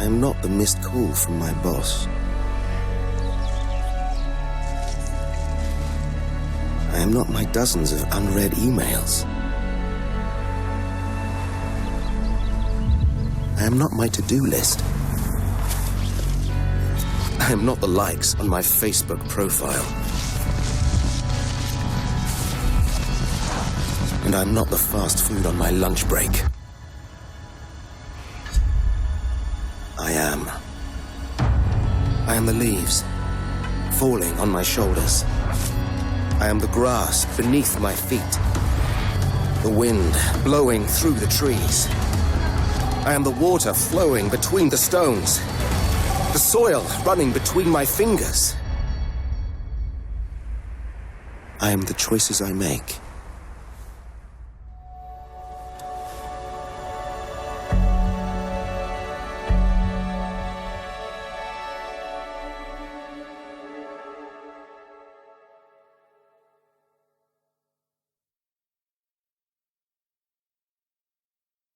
I am not the missed call from my boss. I am not my dozens of unread emails. I am not my to-do list. I am not the likes on my Facebook profile. And I'm not the fast food on my lunch break. I am the leaves falling on my shoulders. I am the grass beneath my feet. The wind blowing through the trees. I am the water flowing between the stones. The soil running between my fingers. I am the choices I make.